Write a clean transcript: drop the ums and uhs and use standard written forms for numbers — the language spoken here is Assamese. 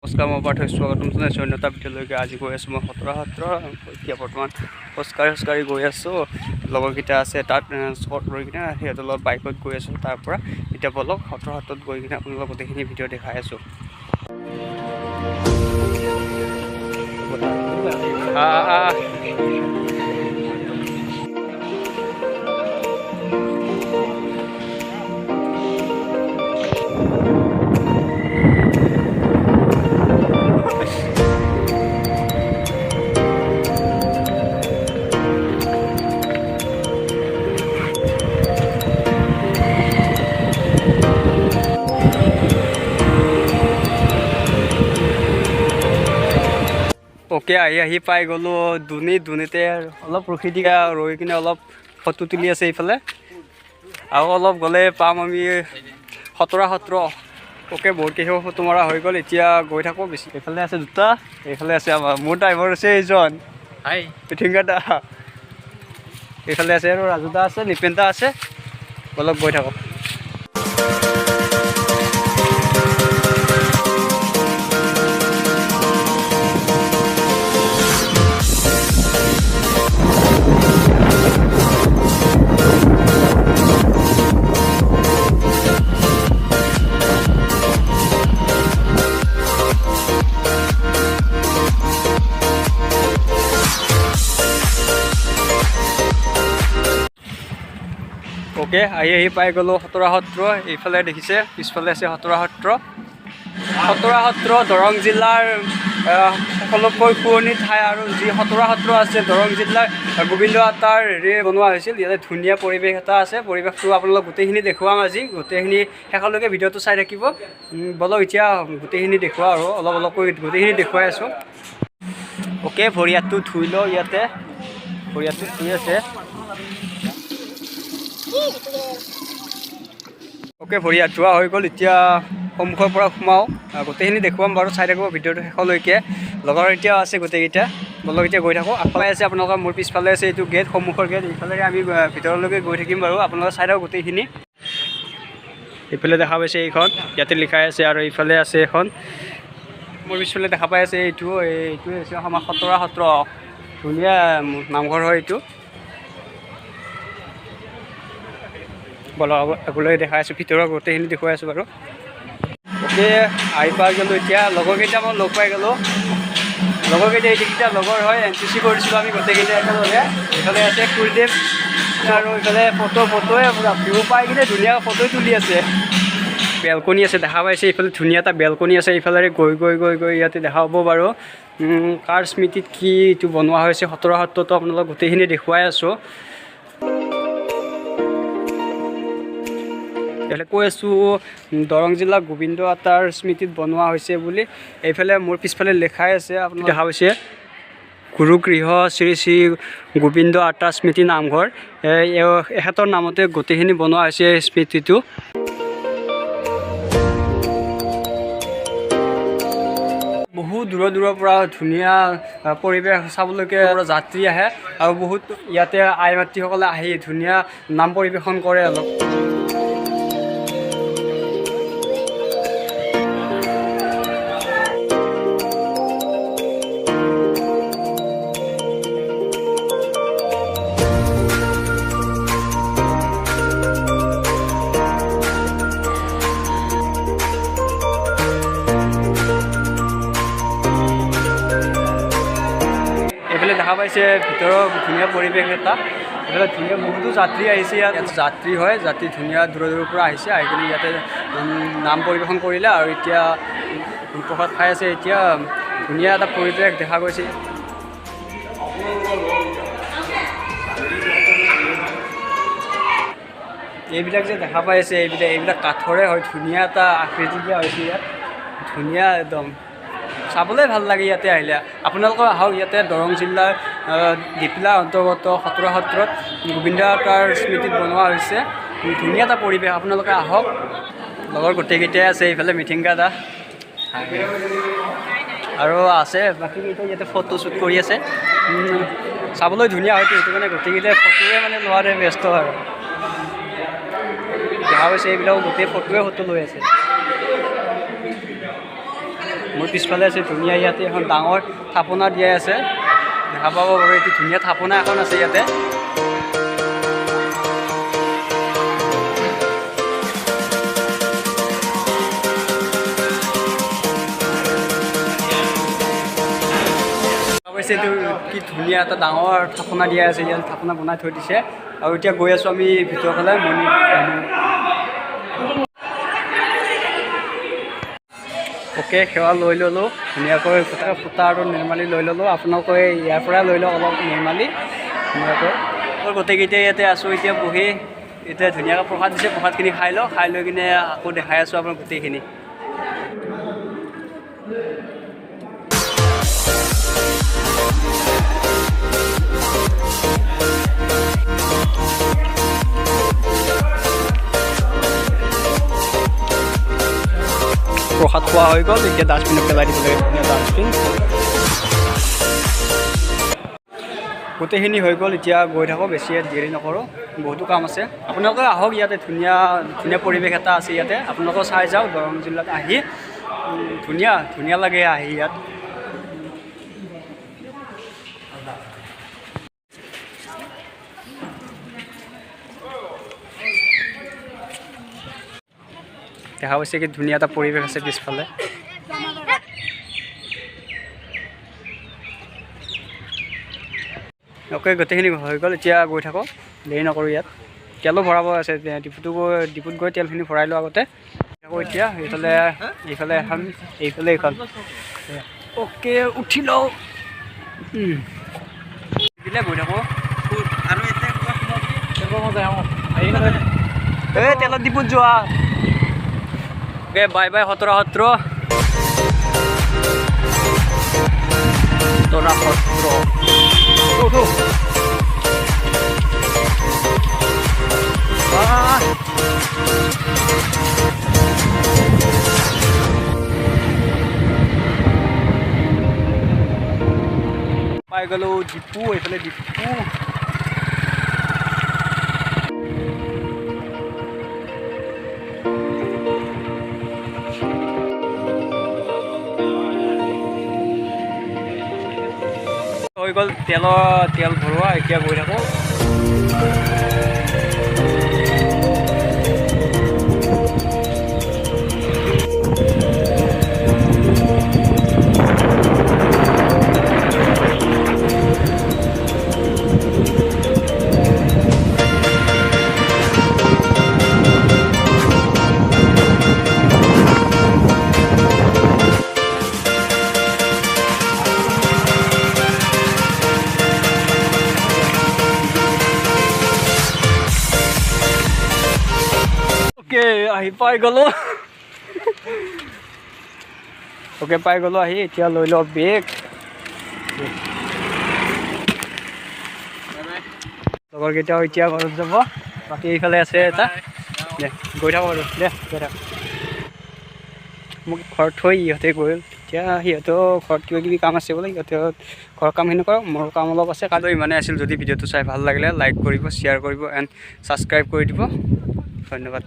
নমস্কাৰ, মই পাৰ্থ স্বাগতম জনাইছোঁ অন্য এটা ভিডিঅ'লৈকে। আজি গৈ আছোঁ মই খতৰা সত্ৰ। এতিয়া বৰ্তমান খোজকাঢ়ি গৈ আছোঁ। লগৰকেইটা আছে তাত স্পট লৈ কিনে সিহঁতৰ লগত বাইকত গৈ আছোঁ। তাৰ পৰা এতিয়া বলক খতৰা সত্ৰত গৈ কিনে আপোনালোকক গোটেইখিনি ভিডিঅ' দেখাই আছোঁ। ওকে, আহি পাই গ'লোঁ দুনীতে অলপ ৰখি দিয়া, ৰৈ কিনে অলপ ফটো তুলি আছে এইফালে। আৰু অলপ গ'লে পাম আমি খতৰা সত্ৰ। ওকে, বহুত কেইখন ফটো মৰা হৈ গ'ল, এতিয়া গৈ থাকোঁ। বেছি এইফালে আছে দুটা, এইফালে আছে মোৰ ড্ৰাইভাৰ আছে এইজন, পিঠিংগা দা। এইফালে আছে আৰু ৰাজু দা আছে, নিপেন দা আছে। অলপ গৈ থাকোঁ। ওকে, আহি পাই গ'লোঁ খতৰা সত্ৰ। এইফালে দেখিছে, পিছফালে আছে খতৰা সত্ৰ। খতৰা সত্ৰ দৰং জিলাৰ সকলোতকৈ পুৰণি ঠাই, আৰু যি খতৰা সত্ৰ আছে দৰং জিলাৰ গোবিন্দ আটাৰ বনোৱা হৈছিল। ইয়াতে ধুনীয়া পৰিৱেশ এটা আছে। পৰিৱেশটো আপোনালোক গোটেইখিনি দেখুৱাম আজি। গোটেইখিনি শেষলৈকে ভিডিঅ'টো চাই থাকিব। বলক এতিয়া গোটেইখিনি দেখুৱাওঁ, আৰু অলপকৈ গোটেইখিনি দেখুৱাই আছোঁ। ওকে, ভৰি হাতটো ধুই লওঁ। ইয়াতে ভৰি হাতটো ধুই আছে। ওকে, ভৰি হাত ধোৱা হৈ গ'ল। এতিয়া সন্মুখৰ পৰা সোমাওঁ, গোটেইখিনি দেখুৱাম বাৰু। চাই থাকিব ভিডিঅ'টো শেষলৈকে। লগৰ এতিয়াও আছে গোটেইকেইটা। বলক এতিয়া গৈ থাকোঁ। আগফালে আছে আপোনালোকৰ, মোৰ পিছফালে আছে এইটো গেট, সন্মুখৰ গেট। এইফালে আমি ভিতৰলৈকে গৈ থাকিম বাৰু। আপোনালোকে চাই থাকক গোটেইখিনি। এইফালে দেখা পাইছে এইখন, ইয়াতে লিখাই আছে। আৰু এইফালে আছে এখন, মোৰ পিছফালে দেখা পাই আছে এইটোৱে হৈছে আমাৰ খতৰা সত্ৰ। ধুনীয়া নামঘৰ হয় এইটো। বলক আগলৈ দেখাই আছোঁ, ভিতৰৰ গোটেইখিনি দেখুৱাই আছোঁ বাৰু। ওকে, আহি পাই গ'লোঁ। এতিয়া লগৰকেইটা মই লগ পাই গ'লোঁ। লগৰকেইটা এইকেইটা লগৰ হয়, NCC কৰিছিলোঁ আমি গোটেইকেইটা একেলগে। এইফালে আছে কুলদেৱ, আৰু এইফালে ফটোৱে ভিউ পাই কিনে ধুনীয়া ফটো তুলি আছে। বেলকনি আছে, দেখা পাইছে। এইফালে ধুনীয়া এটা বেলকনি আছে। এইফালে গৈ ইয়াতে দেখা পাব বাৰু। কাৰ স্মৃতিত কি এইটো বনোৱা হৈছে খতৰা সত্ৰটো আপোনালোক গোটেইখিনি দেখুৱাই আছোঁ। এইফালে কৈ আছোঁ দৰং জিলা গোবিন্দ আটাৰ স্মৃতিত বনোৱা হৈছে বুলি। এইফালে মোৰ পিছফালে লেখাই আছে, আপোনালোকে দেখা পাইছে, গুৰুগৃহ শ্ৰী শ্ৰী গোবিন্দ আটা স্মৃতি নামঘৰ। এখেতৰ নামতে গোটেইখিনি বনোৱা হৈছে স্মৃতিটো। বহু দূৰৰ পৰা ধুনীয়া পৰিৱেশ চাবলৈকে যাত্ৰী আহে, আৰু বহুত ইয়াতে আই মাতৃসকলে আহি ধুনীয়া নাম পৰিৱেশন কৰে। অলপ দেখা পাইছে ভিতৰৰ ধুনীয়া পৰিৱেশ এটা। এইফালে ধুনীয়া বহুতো যাত্ৰী আহিছে। ইয়াত যাত্ৰী হয়, যাত্ৰী ধুনীয়া দূৰৰ পৰা আহিছে, আহি কিনে ইয়াতে নাম পৰিৱেশন কৰিলে, আৰু এতিয়া প্ৰসাদ খাই আছে। এতিয়া ধুনীয়া এটা পৰিৱেশ দেখা গৈছে। এইবিলাক যে দেখা পাই আছে, এইবিলাক কাঠৰে হয়। ধুনীয়া এটা আকৃতি দিয়া হৈছে ইয়াত, ধুনীয়া একদম। চাবলৈ ভাল লাগে ইয়াতে আহিলে। আপোনালোকে আহক, ইয়াতে দৰং জিলাৰ ডিপলা অন্তৰ্গত খতৰা সত্ৰত গোবিন্দ আটাৰ স্মৃতিত বনোৱা হৈছে। ধুনীয়া এটা পৰিৱেশ, আপোনালোকে আহক। লগৰ গোটেইকেইটাই আছে। এইফালে মিঠিংগা দা আৰু আছে, বাকীকেইটা ইয়াতে ফটো শ্বুট কৰি আছে। চাবলৈ ধুনীয়া হয়তো, সেইটো কাৰণে গোটেইকেইটাই ফটোৱে মানে লোৱাৰে ব্যস্ত আৰু। দেখা পাইছে এইবিলাক গোটেই ফটো লৈ আছে। মোৰ পিছফালে আছে ধুনীয়া ইয়াতে এখন ডাঙৰ থাপনা দিয়াই আছে দেখা পাব বাৰু এইটো ধুনীয়া থাপনা এখন আছে ইয়াতে এইটো কি ধুনীয়া এটা ডাঙৰ থাপনা দিয়া আছে ইয়াত থাপনা বনাই থৈ দিছে আৰু এতিয়া গৈ আছোঁ আমি ভিতৰৰ ফালে ওকে সেৱা লৈ ল'লোঁ ধুনীয়াকৈ ফুটা আৰু নিৰ্মালি লৈ ল'লোঁ আপোনালোকে ইয়াৰ পৰা লৈ লওক অলপ নিৰ্মালি ধুনীয়াকৈ গোটেইকেইটাই ইয়াতে আছোঁ এতিয়া বহি এতিয়া ধুনীয়াকৈ প্ৰসাদ দিছে প্ৰসাদখিনি খাই লওঁ খাই লৈ কিনে আকৌ দেখাই আছোঁ আপোনাৰ গোটেইখিনি প্ৰসাদ খোৱা হৈ গ'ল এতিয়া ডাষ্টবিনত পেলাই দিব লাগে ডাষ্টবিন গোটেইখিনি হৈ গ'ল এতিয়া গৈ থাকোঁ বেছি দেৰি নকৰোঁ বহুতো কাম আছে আপোনালোকে আহক ইয়াতে ধুনীয়া ধুনীয়া পৰিৱেশ এটা আছে ইয়াতে আপোনালোকে চাই যাওক দৰং জিলাত আহি ধুনীয়া লাগে আহি ইয়াত দেখা পাইছে কি ধুনীয়া এটা পৰিৱেশ আছে পিছফালে অ'কে গোটেইখিনি হৈ গ'ল এতিয়া গৈ থাকোঁ দেৰি নকৰোঁ ইয়াত তেলো ভৰাব আছে ডিপুত গৈ তেলখিনি ভৰাই লওঁ আগতে আকৌ এতিয়া এইফালে এখন এইফালে এইখন অ'কে উঠি লওঁ গৈ থাকোঁ এই তেলৰ ডিপুত যোৱা অ'কে বাই বাই খতৰা সত্ৰ পাই গ'লোঁ ডিপু এইফালে ডিপু হৈ গ'ল তেল ভৰোৱা এতিয়া গৈ থাকোঁ আহি পাই গ'লোঁ অ'কে পাই গ'লোঁ আহি এতিয়া লৈ লওঁ বেগ লগৰকেইটাও এতিয়া ঘৰত যাব বাকী এইফালে আছে এটা দে গৈ থাকোঁ আৰু দে গৈ থাক মোক ঘৰত থৈ ইহঁতে গ'ল এতিয়া সিহঁতেও ঘৰত কিবা কিবি কাম আছে বোলে সিহঁতে ঘৰৰ কামখিনি কৰক মোৰো কাম অলপ আছে কালি ইমানেই আছিল যদি ভিডিঅ'টো চাই ভাল লাগিলে লাইক কৰিব শ্বেয়াৰ কৰিব এণ্ড ছাবস্ক্ৰাইব কৰি দিব ধন্যবাদ